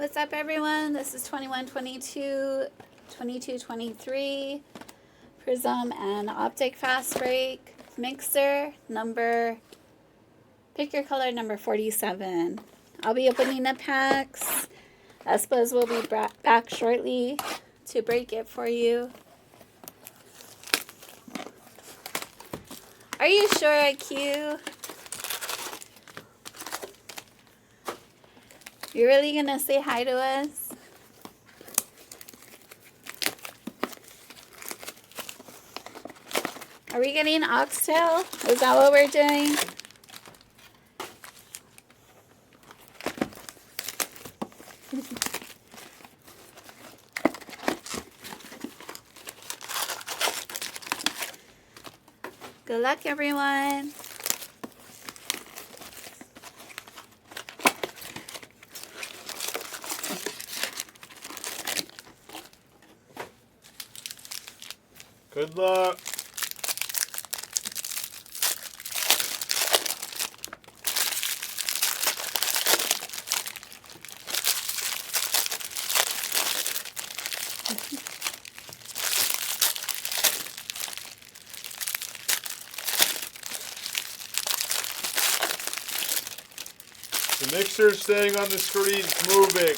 What's up, everyone? This is 2122, 2223 Prizm and Optic Fast Break Mixer number, pick your color, number 47. I'll be opening the packs. Espas will be back shortly to break it for you. Are you sure, IQ? You're really gonna say hi to us? Are we getting oxtail? Is that what we're doing? Good luck, everyone. Good luck. The mixer's staying on the screen, it's moving.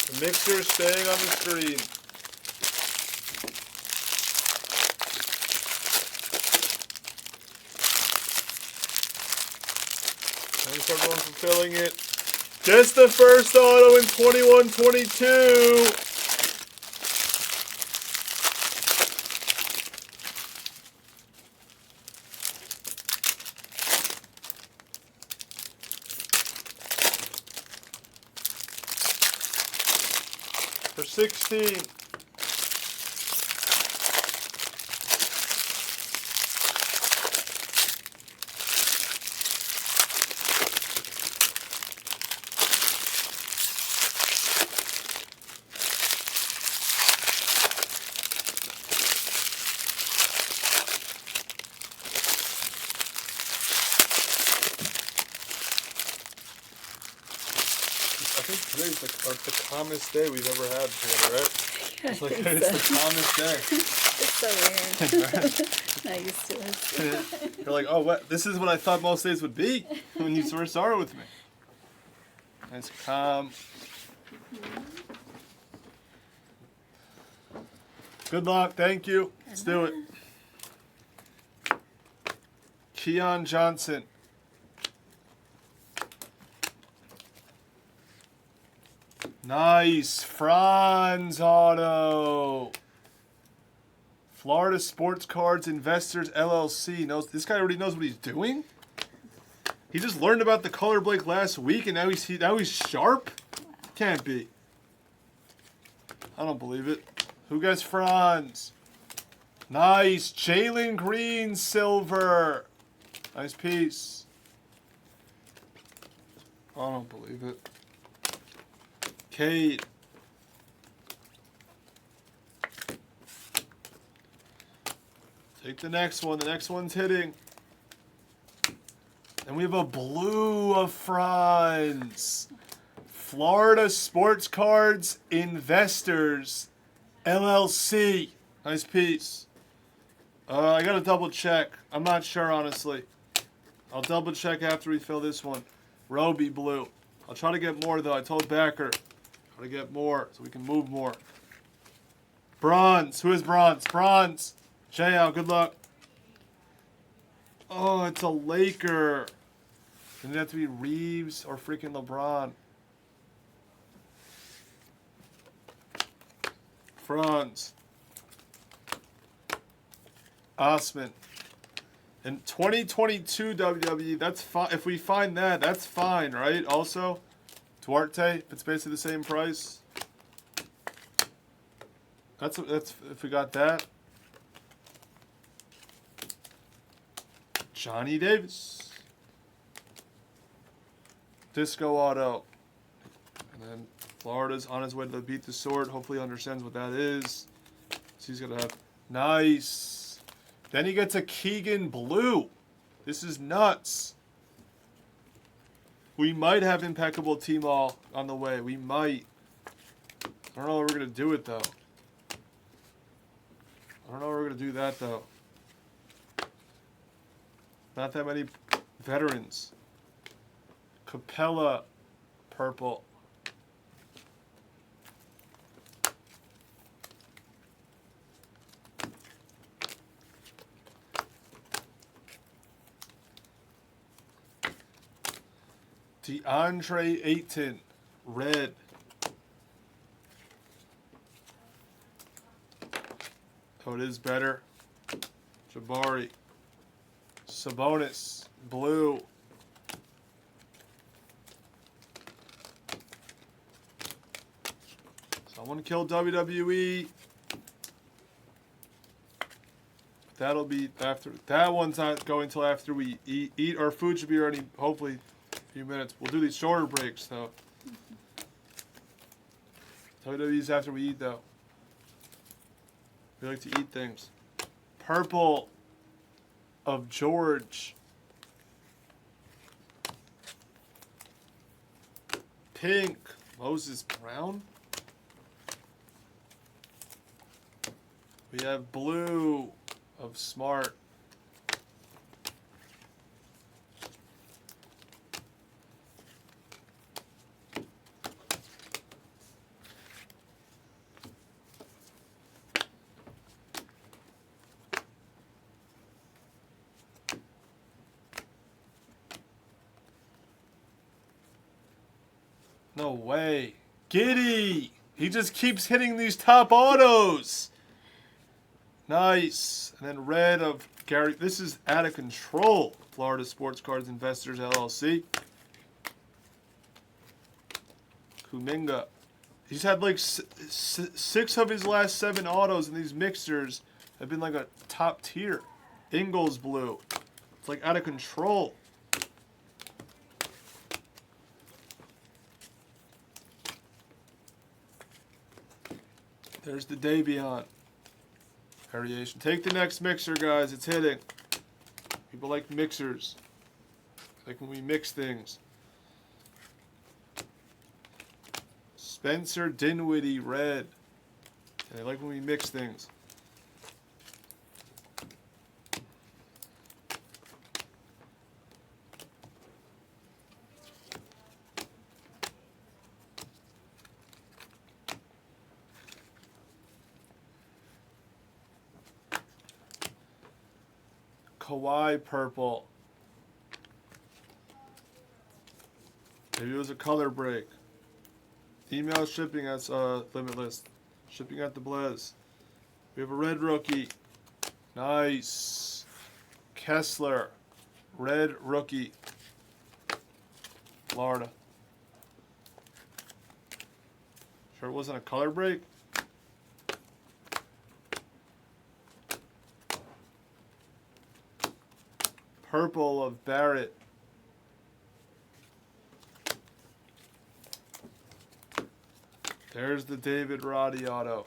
The mixer's staying on the screen. Thanks everyone for filling it. Just the first auto in 2122. For 16. I think today's the calmest day we've ever had together, right? Yeah, It's the calmest day. It's so weird. Not used to it. You're like, oh, what? This is what I thought most days would be when you first started with me. Nice, calm. Good luck. Thank you. Let's do it. Keon Johnson. Nice. Franz auto. Florida Sports Cards Investors LLC. This guy already knows what he's doing? He just learned about the color break last week and now he's sharp? Can't be. I don't believe it. Who gets Franz? Nice. Jalen Green silver. Nice piece. I don't believe it. Kate. Take the next one. The next one's hitting. And we have a blue of Franz. Florida Sports Cards Investors LLC. Nice piece. I gotta double check. I'm not sure, honestly. I'll double check after we fill this one. Roby blue. I'll try to get more, though. I told Backer. Try to get more so we can move more. Bronze. Who is bronze? Bronze. J.L., good luck. Oh, it's a Laker. Doesn't it have to be Reeves or freaking LeBron? Franz. Osman. In 2022 WWE, that's fine. If we find that, that's fine, right? Also, Duarte, if it's basically the same price. That's if we got that. Johnny Davis. Disco auto. And then Florida's on his way to beat the sword. Hopefully he understands what that is. So he's going to have... Nice. Then he gets a Keegan blue. This is nuts. We might have impeccable T-Mall on the way. We might. I don't know how we're going to do it, though. I don't know how we're going to do that, though. Not that many veterans. Capella, purple. DeAndre Ayton, red. Oh, it is better. Jabari. Sabonis, blue. Someone killed WWE. That'll be after. That one's not going till after we eat. Our food should be ready, hopefully, a few minutes. We'll do these shorter breaks, though. WWE's after we eat, though. We like to eat things. Purple of George. Pink, Moses Brown. We have blue of Smart. No way. Giddy! He just keeps hitting these top autos. Nice. And then red of Gary. This is out of control. Florida Sports Cards Investors, LLC. Kuminga. He's had like 6 of his last 7 autos, and these mixers have been like a top tier. Ingles blue. It's like out of control. There's the Davion variation. Take the next mixer, guys. It's hitting. People like mixers. Like when we mix things. Spencer Dinwiddie, red. And I like when we mix things. Kawhi purple. Maybe it was a color break. Email shipping at Limitless. Shipping at the Blez. We have a red rookie. Nice. Kessler. Red rookie. Florida. Sure it wasn't a color break? Purple of Barrett. There's the David Roddy auto.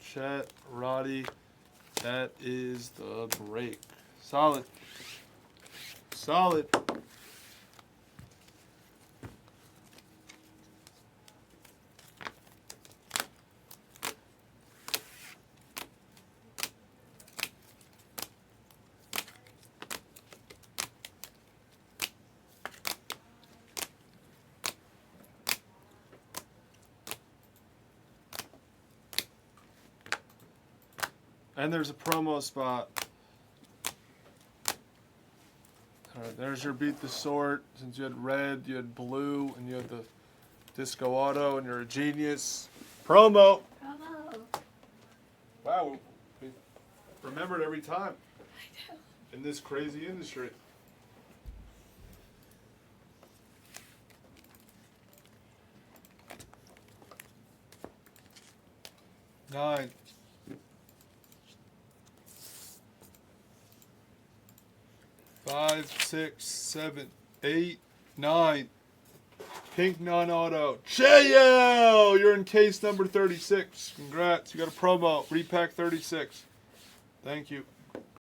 Chet Roddy. That is the break. Solid. Solid. And there's a promo spot. Alright, there's your beat the sort. Since you had red, you had blue, and you had the disco auto, and you're a genius. Promo! Bravo. Wow, we remember it every time I know. in this crazy industry. Nine. 5, 6, 7, 8, 9. Pink non-auto. JL! You're in case number 36. Congrats. You got a promo. Repack 36. Thank you.